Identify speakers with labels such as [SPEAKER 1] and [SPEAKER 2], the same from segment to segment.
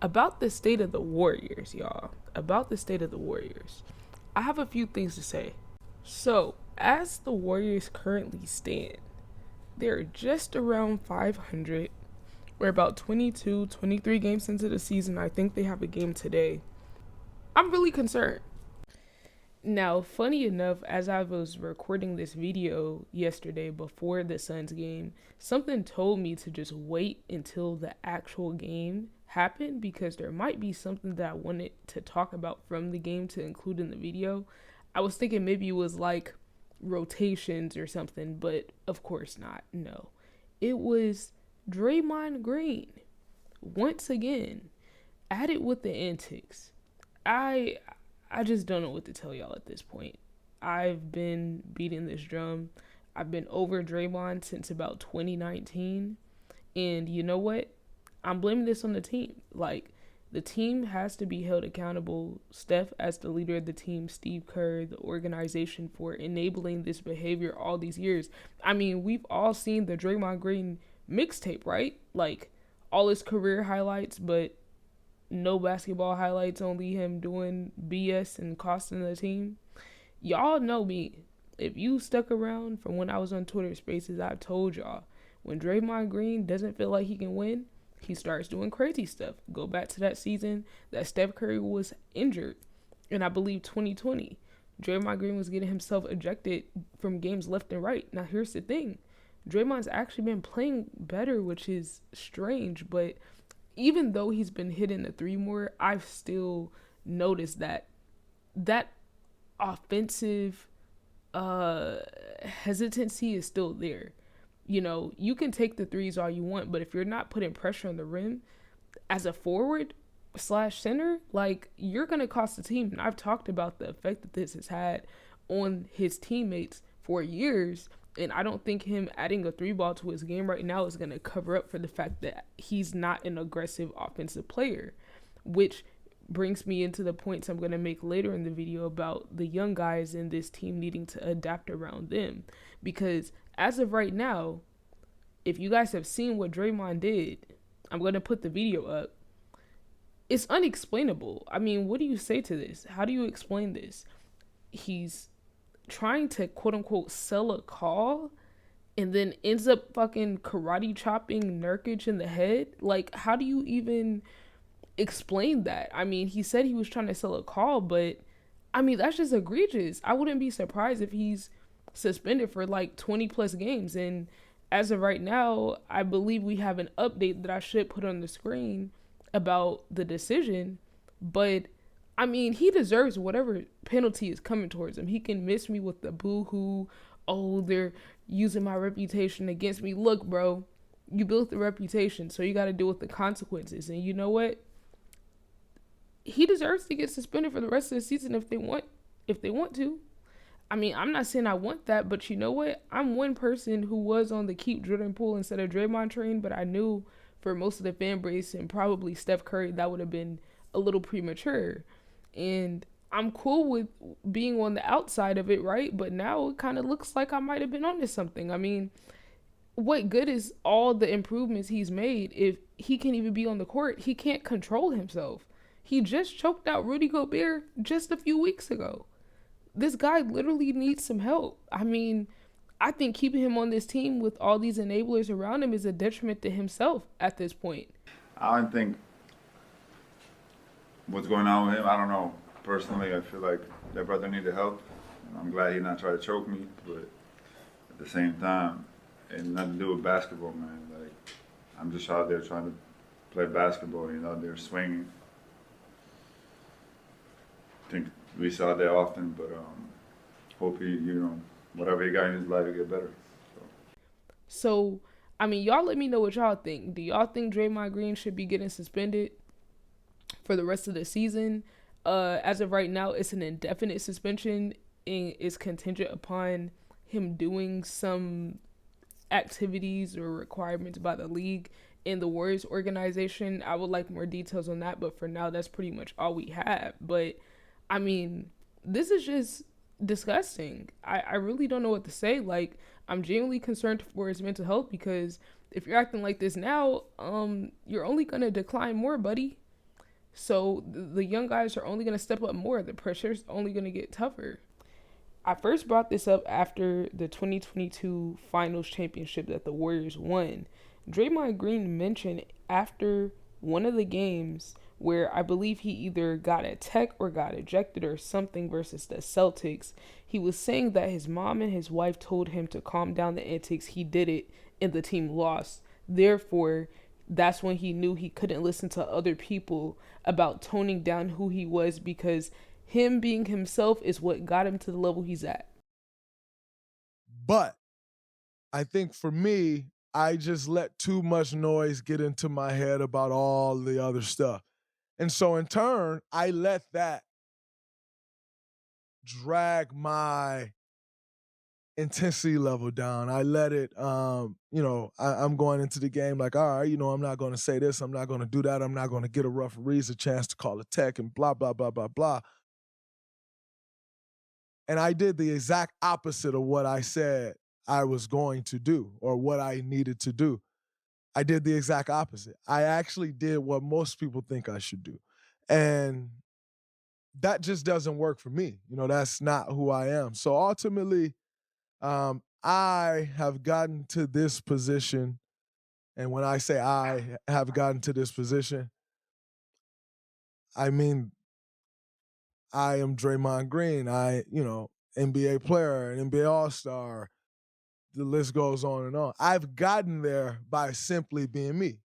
[SPEAKER 1] About the state of the Warriors, y'all. About the state of the Warriors. I have a few things to say. So, as the Warriors currently stand, they're just around 500. We're about 22, 23 games into the season. I think they have a game today. I'm really concerned. Now, funny enough, as I was recording this video yesterday before the Suns game, something told me to just wait until the actual game happened because there might be something that I wanted to talk about from the game to include in the video. I was thinking maybe it was like rotations or something, but of course not. No. It was Draymond Green once again at it with the antics. I just don't know what to tell y'all at this point. I've been beating this drum. I've been over Draymond since about 2019. And you know what? I'm blaming this on the team. Like, the team has to be held accountable. Steph, as the leader of the team, Steve Kerr, the organization, for enabling this behavior all these years. I mean, we've all seen the Draymond Green mixtape, right? Like, all his career highlights, but no basketball highlights, only him doing BS and costing the team. Y'all know me. If you stuck around from when I was on Twitter Spaces, I've told y'all, when Draymond Green doesn't feel like he can win, he starts doing crazy stuff. Go back to that season that Steph Curry was injured, and I believe 2020. Draymond Green was getting himself ejected from games left and right. Now, here's the thing. Draymond's actually been playing better, which is strange, but even though he's been hitting the three more, I've still noticed that offensive hesitancy is still there. You know, you can take the threes all you want, but if you're not putting pressure on the rim as a forward / center, like, you're going to cost the team. And I've talked about the effect that this has had on his teammates for years. And I don't think him adding a three ball to his game right now is going to cover up for the fact that he's not an aggressive offensive player, which brings me into the points I'm going to make later in the video about the young guys in this team needing to adapt around them. Because as of right now, if you guys have seen what Draymond did, I'm going to put the video up. It's unexplainable. I mean, what do you say to this? How do you explain this? He's trying to quote unquote sell a call and then ends up fucking karate chopping Nurkic in the head. Like, how do you even explain that? I mean, he said he was trying to sell a call, but I mean, that's just egregious. I wouldn't be surprised if he's suspended for like 20 plus games. And as of right now, I believe we have an update that I should put on the screen about the decision, but I mean, he deserves whatever penalty is coming towards him. He can miss me with the boo-hoo, oh, they're using my reputation against me. Look, bro, you built the reputation, so you got to deal with the consequences. And you know what? He deserves to get suspended for the rest of the season if they want to. I mean, I'm not saying I want that, but you know what? I'm one person who was on the keep Jordan Poole instead of Draymond train, but I knew for most of the fan base and probably Steph Curry, that would have been a little premature. And I'm cool with being on the outside of it, right? But now it kind of looks like I might have been onto something. I mean, what good is all the improvements he's made if he can't even be on the court? He can't control himself. He just choked out Rudy Gobert just a few weeks ago. This guy literally needs some help. I mean, I think keeping him on this team with all these enablers around him is a detriment to himself at this point.
[SPEAKER 2] I don't think what's going on with him, I don't know. Personally, I feel like that brother needed help. I'm glad he not tried to choke me, but at the same time, it had nothing to do with basketball, man. Like, I'm just out there trying to play basketball, you know, they're swinging. I think we saw that often, but hope he, you know, whatever he got in his life, will get better.
[SPEAKER 1] So, I mean, y'all let me know what y'all think. Do y'all think Draymond Green should be getting suspended for the rest of the season? As of right now, it's an indefinite suspension and is contingent upon him doing some activities or requirements by the league and the Warriors organization. I would like more details on that, but for now, that's pretty much all we have. But, I mean, this is just disgusting. I really don't know what to say. Like, I'm genuinely concerned for his mental health because if you're acting like this now, you're only going to decline more, buddy. So the young guys are only going to step up more. The pressure's only going to get tougher. I first brought this up after the 2022 Finals championship that the Warriors won. Draymond Green mentioned after one of the games where I believe he either got a tech or got ejected or something versus the Celtics, he was saying that his mom and his wife told him to calm down the antics. He did it and the team lost. Therefore, that's when he knew he couldn't listen to other people about toning down who he was, because him being himself is what got him to the level he's at.
[SPEAKER 3] But I think for me, I just let too much noise get into my head about all the other stuff. And so in turn, I let that drag my intensity level down. I let it, I'm going into the game like, all right, I'm not going to say this. I'm not going to do that. I'm not going to get a referees a chance to call a tech and blah, blah, blah, blah, blah. And I did the exact opposite of what I said I was going to do or what I needed to do. I did the exact opposite. I actually did what most people think I should do. And that just doesn't work for me. That's not who I am. So ultimately, I have gotten to this position. And when I say I have gotten to this position, I mean, I am Draymond Green. NBA player, an NBA All-Star. The list goes on and on. I've gotten there by simply being me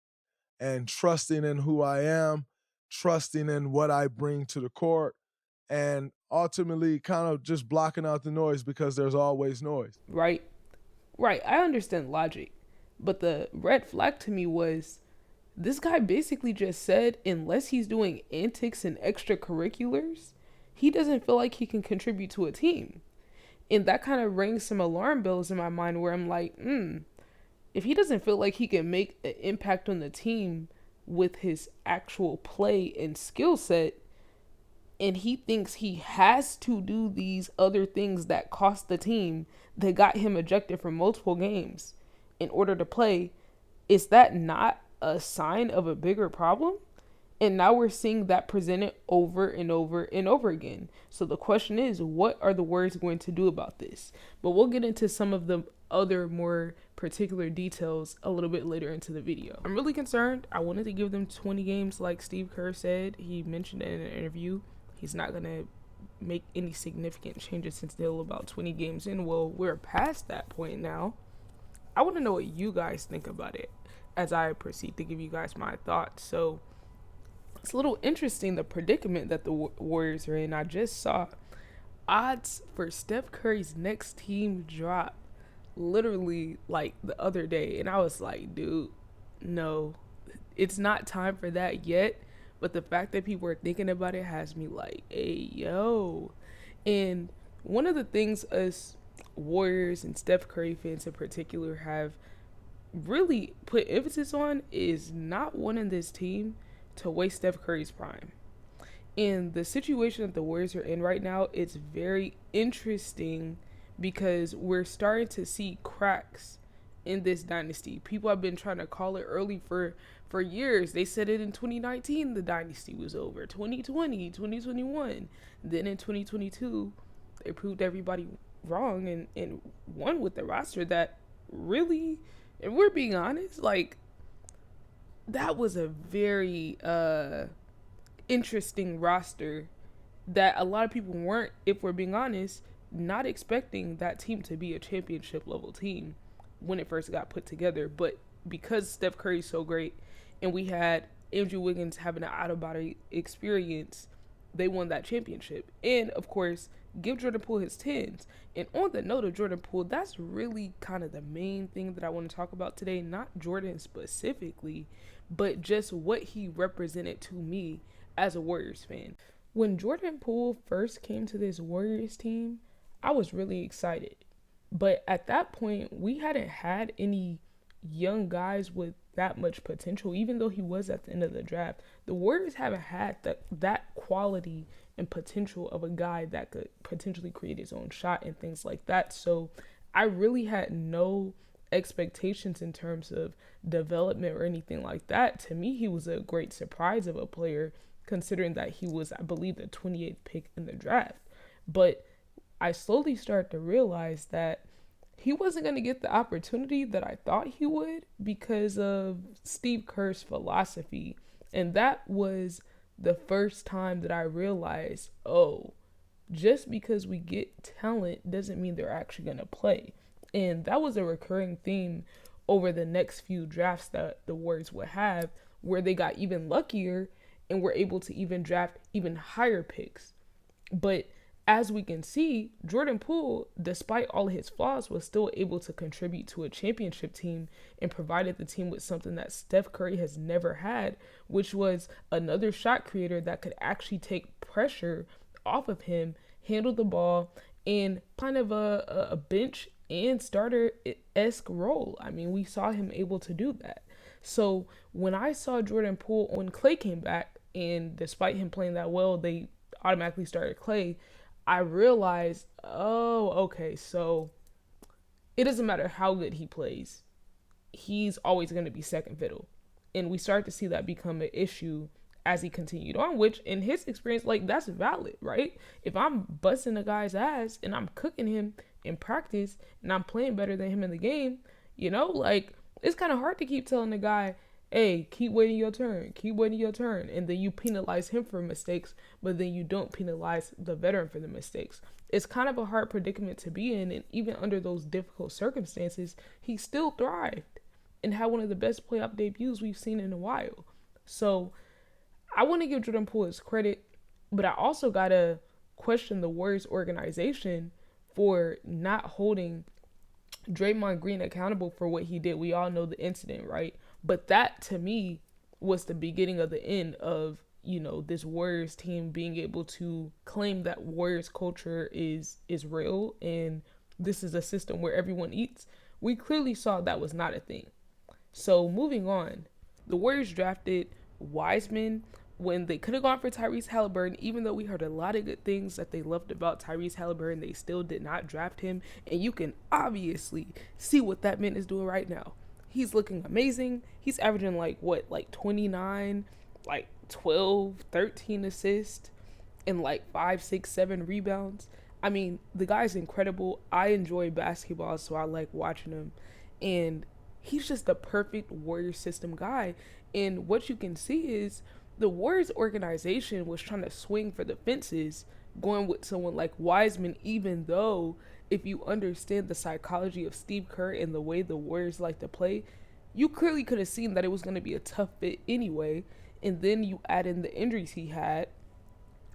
[SPEAKER 3] and trusting in who I am, trusting in what I bring to the court, and ultimately kind of just blocking out the noise because there's always noise.
[SPEAKER 1] Right. I understand logic. But the red flag to me was this guy basically just said unless he's doing antics and extracurriculars, he doesn't feel like he can contribute to a team. And that kind of rings some alarm bells in my mind where I'm like, if he doesn't feel like he can make an impact on the team with his actual play and skill set, and he thinks he has to do these other things that cost the team, that got him ejected from multiple games in order to play, is that not a sign of a bigger problem? And now we're seeing that presented over and over and over again. So the question is, what are the Warriors going to do about this? But we'll get into some of the other more particular details a little bit later into the video. I'm really concerned. I wanted to give them 20 games like Steve Kerr said. He mentioned in an interview he's not going to make any significant changes until about 20 games in. Well, we're past that point now. I want to know what you guys think about it as I proceed to give you guys my thoughts. So it's a little interesting, the predicament that the Warriors are in. I just saw odds for Steph Curry's next team drop literally like the other day. And I was like, dude, no, it's not time for that yet. But the fact that people are thinking about it has me like, hey, yo. And one of the things us Warriors and Steph Curry fans in particular have really put emphasis on is not wanting this team to waste Steph Curry's prime. And the situation that the Warriors are in right now, it's very interesting because we're starting to see cracks in this dynasty. People have been trying to call it early for years. They said it in 2019, the dynasty was over. 2020, 2021. Then in 2022, they proved everybody wrong and won with the roster that really, and we're being honest, like, that was a very interesting roster that a lot of people weren't, if we're being honest, not expecting that team to be a championship level team when it first got put together. But because Steph Curry's so great and we had Andrew Wiggins having an out-of-body experience, they won that championship. And, of course, give Jordan Poole his 10s. And on the note of Jordan Poole, that's really kind of the main thing that I want to talk about today. Not Jordan specifically, but just what he represented to me as a Warriors fan. When Jordan Poole first came to this Warriors team, I was really excited. But at that point, we hadn't had any young guys with that much potential, even though he was at the end of the draft. The Warriors haven't had that quality and potential of a guy that could potentially create his own shot and things like that. So I really had no expectations in terms of development or anything like that. To me, he was a great surprise of a player considering that he was, I believe, the 28th pick in the draft. But I slowly started to realize that he wasn't going to get the opportunity that I thought he would because of Steve Kerr's philosophy. And that was the first time that I realized, oh, just because we get talent doesn't mean they're actually going to play. And that was a recurring theme over the next few drafts that the Warriors would have, where they got even luckier and were able to even draft even higher picks. But as we can see, Jordan Poole, despite all of his flaws, was still able to contribute to a championship team and provided the team with something that Steph Curry has never had, which was another shot creator that could actually take pressure off of him, handle the ball, and kind of a bench and starter-esque role. I mean, we saw him able to do that. So when I saw Jordan Poole, when Klay came back, and despite him playing that well, they automatically started Klay, I realized, oh, okay, so it doesn't matter how good he plays. He's always going to be second fiddle. And we started to see that become an issue as he continued on, which in his experience, like, that's valid, right? If I'm busting a guy's ass and I'm cooking him in practice and I'm playing better than him in the game, you know, like, it's kind of hard to keep telling the guy, hey, keep waiting your turn, and then you penalize him for mistakes, but then you don't penalize the veteran for the mistakes. It's kind of a hard predicament to be in, and even under those difficult circumstances, he still thrived and had one of the best playoff debuts we've seen in a while. So I want to give Jordan Poole his credit, but I also got to question the Warriors organization for not holding Draymond Green accountable for what he did. We all know the incident, right? But that, to me, was the beginning of the end of, you know, this Warriors team being able to claim that Warriors culture is real and this is a system where everyone eats. We clearly saw that was not a thing. So moving on, the Warriors drafted Wiseman when they could have gone for Tyrese Halliburton, even though we heard a lot of good things that they loved about Tyrese Halliburton, they still did not draft him. And you can obviously see what that man is doing right now. He's looking amazing. He's averaging like 29, like 12, 13 assists, and like 5, 6, 7 rebounds. I mean, the guy's incredible. I enjoy basketball, so I like watching him. And he's just the perfect Warrior system guy. And what you can see is the Warriors organization was trying to swing for the fences, going with someone like Wiseman, even though if you understand the psychology of Steve Kerr and the way the Warriors like to play, you clearly could have seen that it was going to be a tough fit anyway. And then you add in the injuries he had.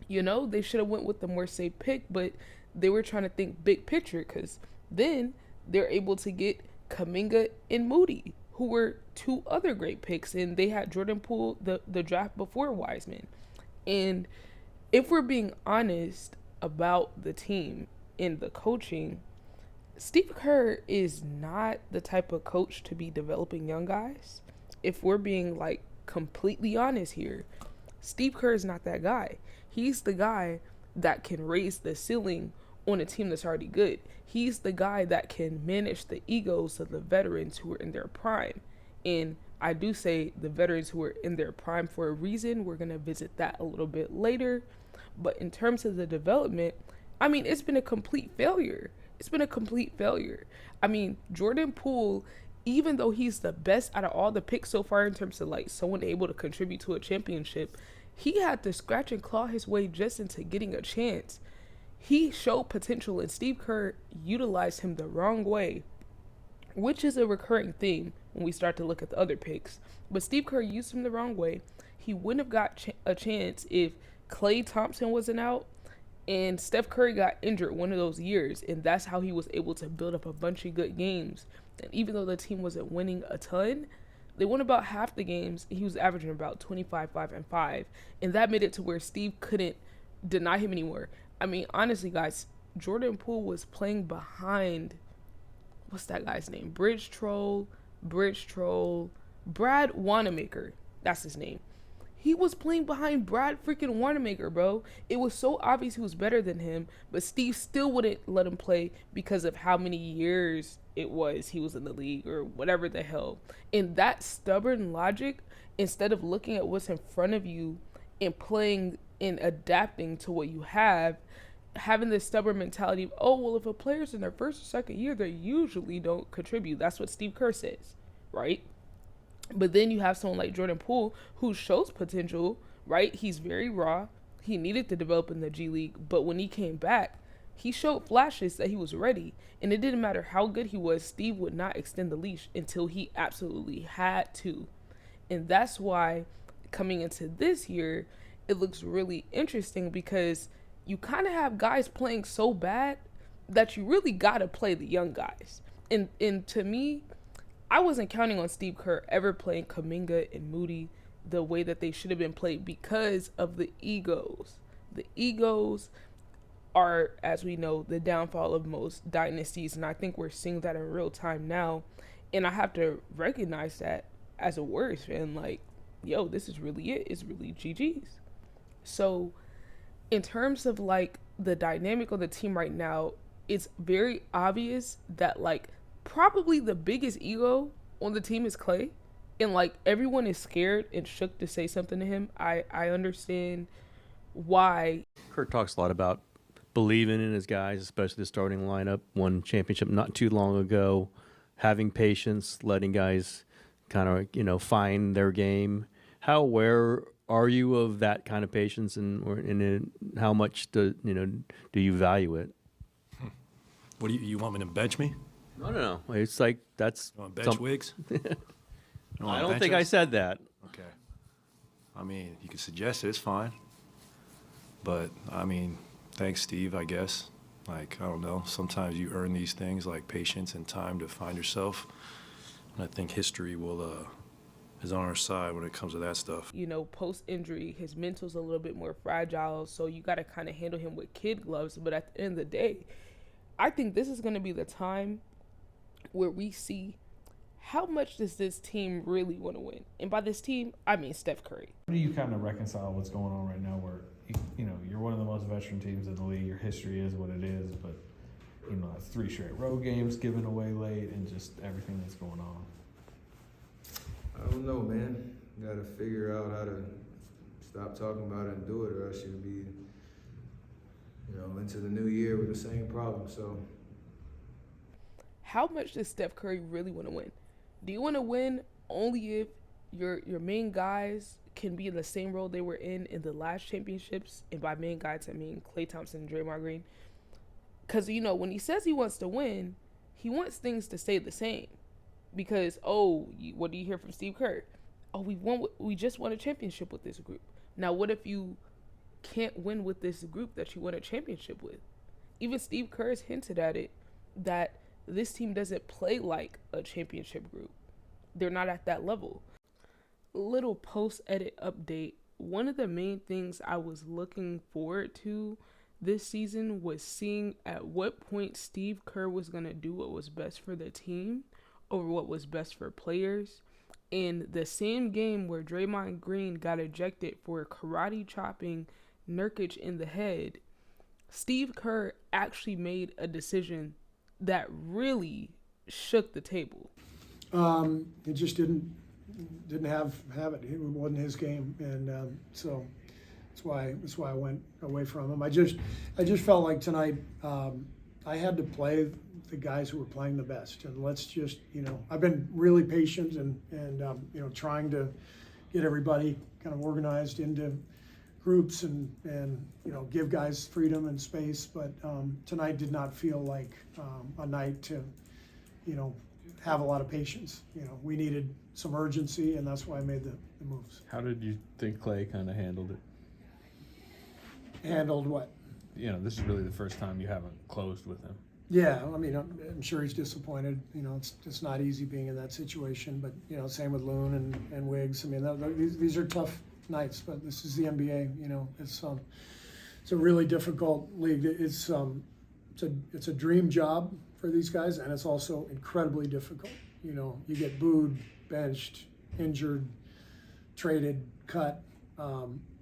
[SPEAKER 1] You know, they should have went with the more safe pick, but they were trying to think big picture because then they're able to get Kuminga and Moody, who were two other great picks, and they had Jordan Poole the draft before Wiseman. And if we're being honest about the team and the coaching, Steve Kerr is not the type of coach to be developing young guys. If we're being like completely honest here, Steve Kerr is not that guy. He's the guy that can raise the ceiling on a team that's already good. He's the guy that can manage the egos of the veterans who are in their prime. And I do say the veterans who are in their prime for a reason. We're going to visit that a little bit later. But in terms of the development, I mean, it's been a complete failure. I mean, Jordan Poole, even though he's the best out of all the picks so far in terms of like someone able to contribute to a championship, he had to scratch and claw his way just into getting a chance. He showed potential and Steve Kerr utilized him the wrong way, which is a recurring theme when we start to look at the other picks. But Steve Kerr used him the wrong way. He wouldn't have got a chance if Klay Thompson wasn't out and Steph Curry got injured one of those years, and that's how he was able to build up a bunch of good games. And even though the team wasn't winning a ton, they won about half the games. He was averaging about 25, 5, and 5, and that made it to where Steve couldn't deny him anymore. I mean, honestly, guys, Jordan Poole was playing behind, what's that guy's name? Bridge Troll, Brad Wanamaker. That's his name. He was playing behind Brad freaking Wanamaker, bro. It was so obvious he was better than him, but Steve still wouldn't let him play because of how many years it was he was in the league or whatever the hell. And that stubborn logic, instead of looking at what's in front of you and playing and adapting to what you have, having this stubborn mentality of, oh, well, if a player's in their first or second year, they usually don't contribute. That's what Steve Kerr says, right? But then you have someone like Jordan Poole who shows potential, right? He's very raw. He needed to develop in the G League, but when he came back, he showed flashes that he was ready. And it didn't matter how good he was, Steve would not extend the leash until he absolutely had to. And that's why coming into this year, it looks really interesting because you kind of have guys playing so bad that you really got to play the young guys. And to me, I wasn't counting on Steve Kerr ever playing Kuminga and Moody the way that they should have been played because of the egos. The egos are, as we know, the downfall of most dynasties, and I think we're seeing that in real time now. And I have to recognize that as a Warriors fan, like, yo, this is really it. It's really GG's. So in terms of like the dynamic of the team right now, it's very obvious that like probably the biggest ego on the team is Klay. And like everyone is scared and shook to say something to him. I understand why.
[SPEAKER 4] Kurt talks a lot about believing in his guys, especially the starting lineup. Won championship not too long ago. Having patience, letting guys kind of, find their game. How aware are you of that kind of patience, and how much do you value it?
[SPEAKER 5] What do you want me to bench me?
[SPEAKER 4] No. It's like that's
[SPEAKER 5] You want to bench Wiggs?
[SPEAKER 4] I don't think I said that.
[SPEAKER 5] Okay. I mean, you can suggest it. It's fine. But, I mean, thanks, Steve, I guess. Like, I don't know. Sometimes you earn these things like patience and time to find yourself. And I think history is on our side when it comes to that stuff.
[SPEAKER 1] Post-injury, his mental's a little bit more fragile, so you got to kind of handle him with kid gloves. But at the end of the day, I think this is going to be the time where we see how much does this team really want to win? And by this team, I mean Steph Curry.
[SPEAKER 6] How do you kind of reconcile what's going on right now where, you're one of the most veteran teams in the league, your history is what it is, but, it's 3 straight road games given away late and just everything that's going on?
[SPEAKER 7] I don't know, man. Got to figure out how to stop talking about it and do it, or else you'll be, into the new year with the same problem. So,
[SPEAKER 1] how much does Steph Curry really want to win? Do you want to win only if your main guys can be in the same role they were in the last championships? And by main guys, I mean Klay Thompson and Draymond Green. Because, when he says he wants to win, he wants things to stay the same. Because, what do you hear from Steve Kerr? Oh, we just won a championship with this group. Now, what if you can't win with this group that you won a championship with? Even Steve Kerr has hinted at it, that this team doesn't play like a championship group. They're not at that level. Little post-edit update. One of the main things I was looking forward to this season was seeing at what point Steve Kerr was going to do what was best for the team over what was best for players. In the same game where Draymond Green got ejected for karate chopping Nurkic in the head, Steve Kerr actually made a decision that really shook the table.
[SPEAKER 8] It just didn't have it. It wasn't his game, and so that's why I went away from him. I just felt like tonight I had to play the guys who were playing the best, and let's just I've been really patient and trying to get everybody kind of organized into groups and give guys freedom and space, but tonight did not feel like a night to have a lot of patience. We needed some urgency, and that's why I made the moves.
[SPEAKER 6] How did you think Klay kind of handled it?
[SPEAKER 8] Handled what?
[SPEAKER 6] This is really the first time you haven't closed with him.
[SPEAKER 8] Yeah, I mean, I'm sure he's disappointed. It's not easy being in that situation, but same with Loon and Wiggs. I mean, these are tough nights, but this is the NBA. It's a really difficult league. It's a dream job for these guys, and it's also incredibly difficult. You get booed, benched, injured, traded, cut.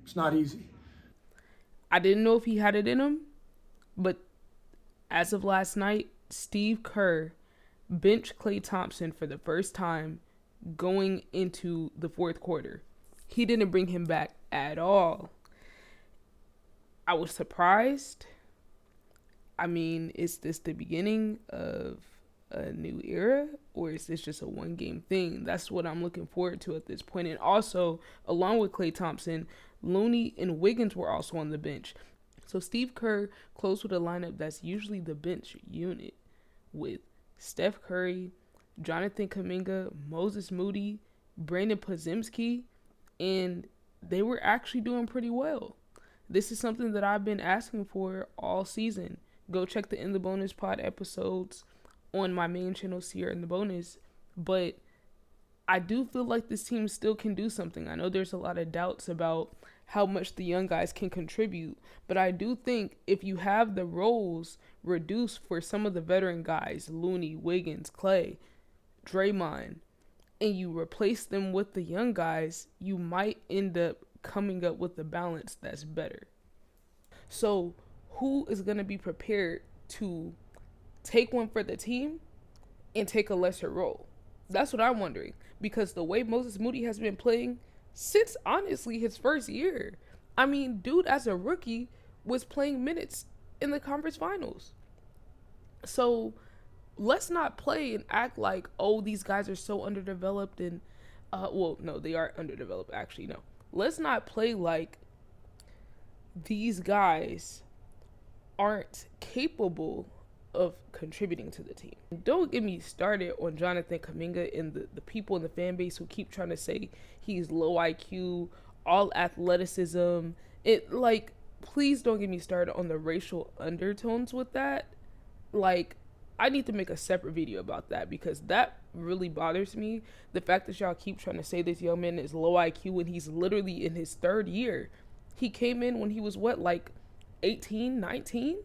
[SPEAKER 8] It's not easy.
[SPEAKER 1] I didn't know if he had it in him, but as of last night, Steve Kerr benched Klay Thompson for the first time going into the fourth quarter. He didn't bring him back at all. I was surprised. I mean, is this the beginning of a new era, or is this just a one-game thing? That's what I'm looking forward to at this point. And also, along with Klay Thompson, Looney and Wiggins were also on the bench. So Steve Kerr closed with a lineup that's usually the bench unit with Steph Curry, Jonathan Kuminga, Moses Moody, Brandon Podziemski, and they were actually doing pretty well. This is something that I've been asking for all season. Go check the In the Bonus Pod episodes on my main channel, Ciara in the Bonus. But I do feel like this team still can do something. I know there's a lot of doubts about how much the young guys can contribute, but I do think if you have the roles reduced for some of the veteran guys, Looney, Wiggins, Klay, Draymond, and you replace them with the young guys, you might end up coming up with a balance that's better. So who is going to be prepared to take one for the team and take a lesser role? That's what I'm wondering, because the way Moses Moody has been playing since honestly his first year, I mean, dude as a rookie was playing minutes in the conference finals. So let's not play and act like, oh, these guys are so underdeveloped and well, no, they are underdeveloped actually. No, let's not play like these guys aren't capable of contributing to the team. Don't get me started on Jonathan Kuminga and the people in the fan base who keep trying to say he's low IQ, all athleticism. It like, please don't get me started on the racial undertones with that. Like, I need to make a separate video about that because that really bothers me. The fact that y'all keep trying to say this young man is low IQ when he's literally in his third year. He came in when he was what, like 18, 19?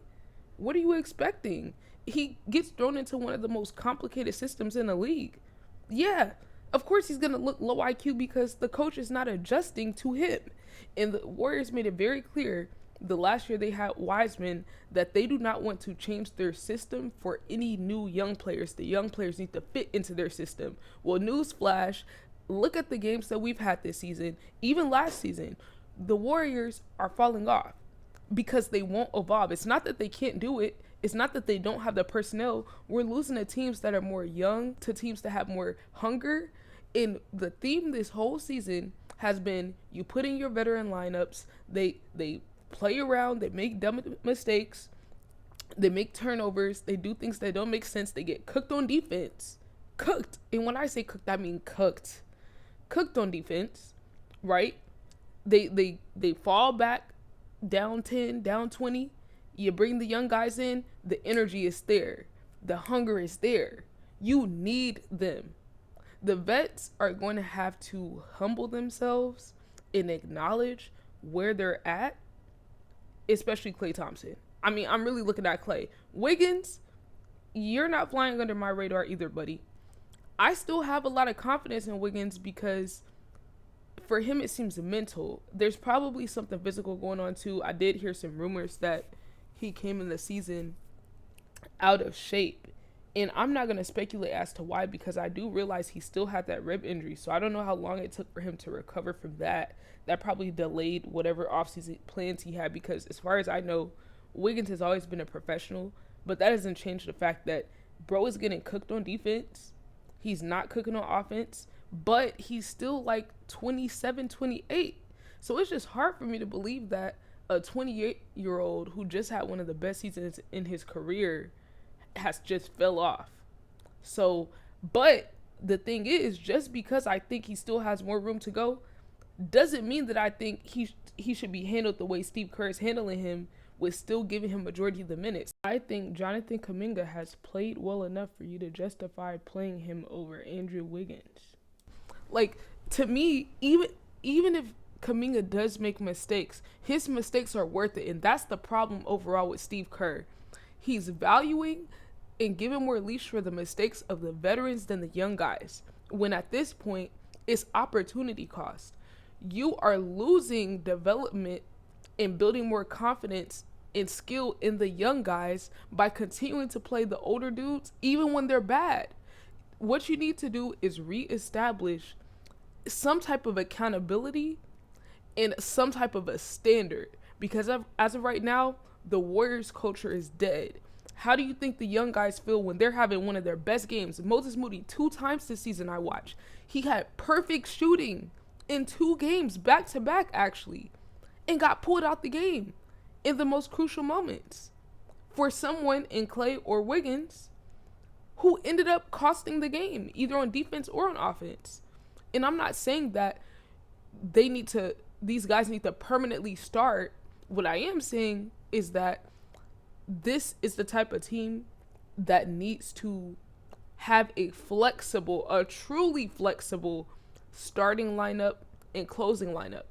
[SPEAKER 1] What are you expecting? He gets thrown into one of the most complicated systems in the league. Yeah, of course he's going to look low IQ because the coach is not adjusting to him. And the Warriors made it very clear the last year they had Wiseman that they do not want to change their system for any new young players. The young players need to fit into their system. Well, newsflash, look at the games that we've had this season, even last season. The Warriors are falling off because they won't evolve. It's not that they can't do it. It's not that they don't have the personnel. We're losing to teams that are more young, to teams that have more hunger. And the theme this whole season has been you put in your veteran lineups, they play around, they make dumb mistakes, they make turnovers, they do things that don't make sense, they get cooked on defense. Cooked. And when I say cooked, I mean cooked. Cooked on defense, right? They fall back down 10, down 20. You bring the young guys in, the energy is there. The hunger is there. You need them. The vets are going to have to humble themselves and acknowledge where they're at, especially Klay Thompson. I mean, I'm really looking at Klay. Wiggins, you're not flying under my radar either, buddy. I still have a lot of confidence in Wiggins because for him, it seems mental. There's probably something physical going on too. I did hear some rumors that he came in the season out of shape. And I'm not going to speculate as to why because I do realize he still had that rib injury. So I don't know how long it took for him to recover from that. That probably delayed whatever offseason plans he had because as far as I know, Wiggins has always been a professional. But that doesn't change the fact that bro is getting cooked on defense. He's not cooking on offense. But he's still like 27, 28. So it's just hard for me to believe that a 28-year-old who just had one of the best seasons in his career has just fell off. So, but the thing is, just because I think he still has more room to go, doesn't mean that I think he should be handled the way Steve Kerr is handling him with still giving him majority of the minutes. I think Jonathan Kuminga has played well enough for you to justify playing him over Andrew Wiggins. Like, to me, even if Kuminga does make mistakes, his mistakes are worth it. And that's the problem overall with Steve Kerr. He's valuing and giving more leash for the mistakes of the veterans than the young guys. When at this point, it's opportunity cost. You are losing development and building more confidence and skill in the young guys by continuing to play the older dudes, even when they're bad. What you need to do is reestablish some type of accountability and some type of a standard. Because as of right now, the Warriors culture is dead. How do you think the young guys feel when they're having one of their best games? Moses Moody, 2 times this season I watched. He had perfect shooting in 2 games, back to back actually, and got pulled out the game in the most crucial moments for someone in Klay or Wiggins who ended up costing the game, either on defense or on offense. And I'm not saying that these guys need to permanently start. What I am saying is that this is the type of team that needs to have a truly flexible starting lineup and closing lineup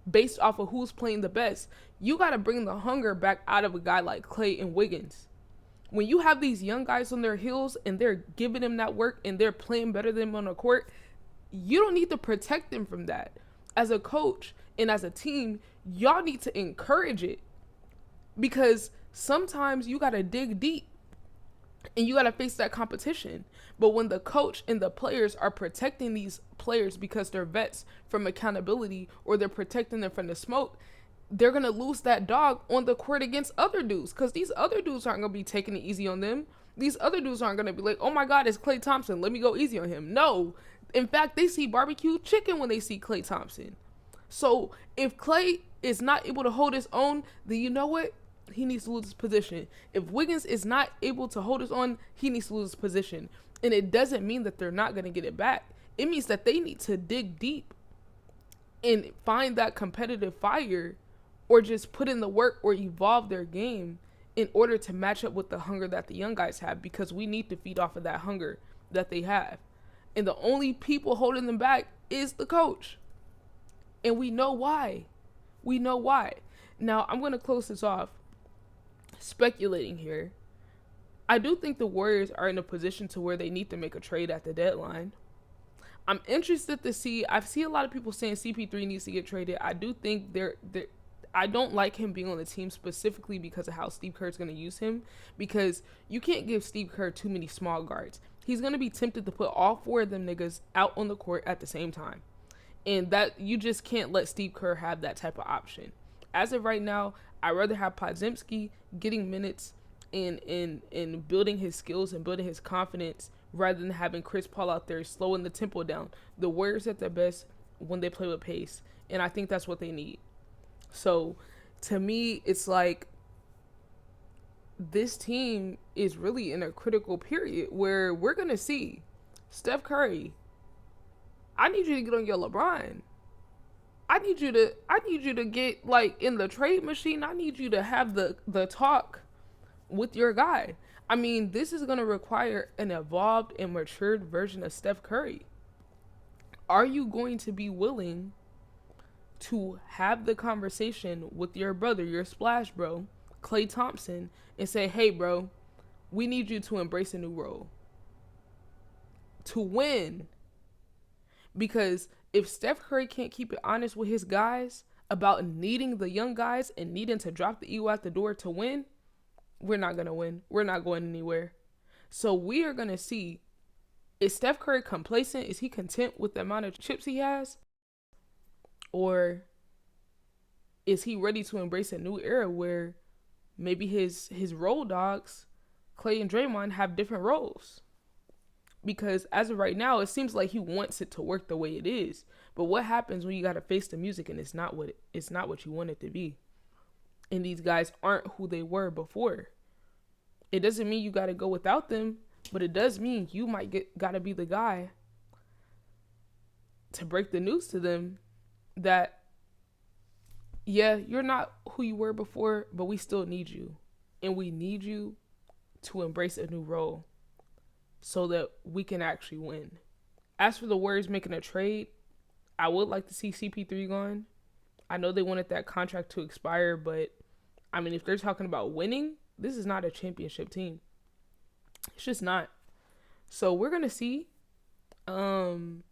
[SPEAKER 1] based off of who's playing the best. You got to bring the hunger back out of a guy like Klay and Wiggins. When you have these young guys on their heels and they're giving them that work and they're playing better than them on the court, you don't need to protect them from that. As a coach and as a team, y'all need to encourage it, because sometimes you got to dig deep and you got to face that competition. But when the coach and the players are protecting these players because they're vets from accountability, or they're protecting them from the smoke, they're going to lose that dog on the court against other dudes, because these other dudes aren't going to be taking it easy on them. These other dudes aren't going to be like, oh my God, it's Klay Thompson, let me go easy on him. No. In fact, they see barbecue chicken when they see Klay Thompson. So if Klay is not able to hold his own, then you know what? He needs to lose his position. If Wiggins is not able to hold his own, he needs to lose his position. And it doesn't mean that they're not going to get it back. It means that they need to dig deep and find that competitive fire, or just put in the work or evolve their game in order to match up with the hunger that the young guys have, because we need to feed off of that hunger that they have. And the only people holding them back is the coach. And we know why. We know why. Now, I'm going to close this off speculating here. I do think the Warriors are in a position to where they need to make a trade at the deadline. I'm interested to see. I see a lot of people saying CP3 needs to get traded. I do think I don't like him being on the team specifically because of how Steve Kerr's going to use him, because you can't give Steve Kerr too many small guards. He's going to be tempted to put all 4 of them niggas out on the court at the same time. And that, you just can't let Steve Kerr have that type of option. As of right now, I'd rather have Podziemski getting minutes and building his skills and building his confidence, rather than having Chris Paul out there slowing the tempo down. The Warriors at their best when they play with pace, and I think that's what they need. So, to me, it's like this team is really in a critical period where we're going to see Steph Curry, I need you to get on your LeBron. I need you to get like in the trade machine. I need you to have the talk with your guy. I mean, this is going to require an evolved and matured version of Steph Curry. Are you going to be willing to have the conversation with your brother, your splash bro, Klay Thompson, and say, hey, bro, we need you to embrace a new role to win? Because if Steph Curry can't keep it honest with his guys about needing the young guys and needing to drop the ego at the door to win, we're not going to win. We're not going anywhere. So we are going to see, is Steph Curry complacent? Is he content with the amount of chips he has? Or is he ready to embrace a new era where maybe his role dogs, Klay and Draymond, have different roles? Because as of right now, it seems like he wants it to work the way it is. But what happens when you got to face the music and it's not what you want it to be? And these guys aren't who they were before. It doesn't mean you got to go without them, but it does mean you might got to be the guy to break the news to them that, yeah, you're not who you were before, but we still need you. And we need you to embrace a new role so that we can actually win. As for the Warriors making a trade, I would like to see CP3 gone. I know they wanted that contract to expire, but I mean, if they're talking about winning, this is not a championship team. It's just not. So we're going to see. I'm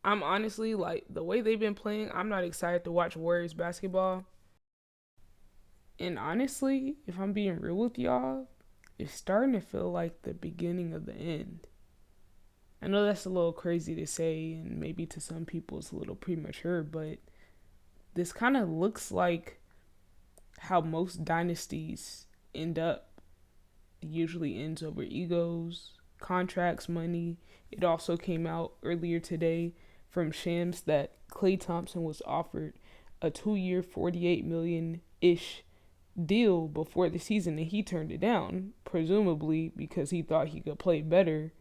[SPEAKER 1] honestly, like, the way they've been playing, I'm not excited to watch Warriors basketball. And honestly, if I'm being real with y'all, it's starting to feel like the beginning of the end. I know that's a little crazy to say, and maybe to some people it's a little premature, but this kind of looks like how most dynasties end up. It usually ends over egos, contracts, money. It also came out earlier today from Shams that Klay Thompson was offered a 2-year, $48 million-ish deal before the season, and he turned it down, presumably because he thought he could play better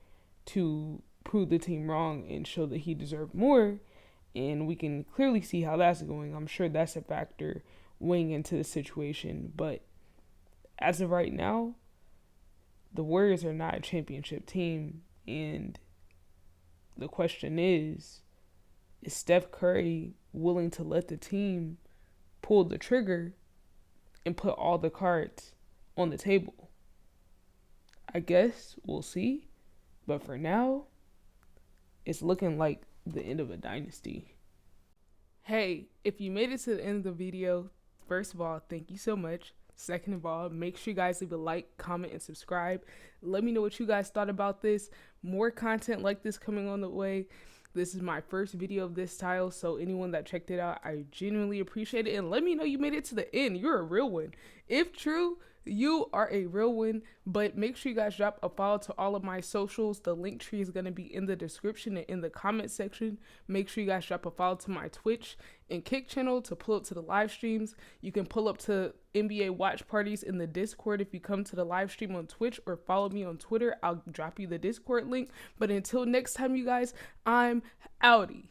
[SPEAKER 1] to prove the team wrong and show that he deserved more. And we can clearly see how that's going. I'm sure that's a factor weighing into the situation. But as of right now, the Warriors are not a championship team. And the question is Steph Curry willing to let the team pull the trigger and put all the cards on the table? I guess we'll see. But for now, it's looking like the end of a dynasty. Hey, if you made it to the end of the video, first of all, thank you so much. Second of all, make sure you guys leave a like, comment, and subscribe. Let me know what you guys thought about this. More content like this coming on the way. This is my first video of this style, so anyone that checked it out, I genuinely appreciate it. And let me know you made it to the end. You're a real one. If true, you are a real one. But make sure you guys drop a follow to all of my socials. The link tree is going to be in the description and in the comment section. Make sure you guys drop a follow to my Twitch and Kick channel to pull up to the live streams. You can pull up to NBA watch parties in the Discord if you come to the live stream on Twitch, or follow me on Twitter. I'll drop you the Discord link. But until next time, you guys, I'm outie.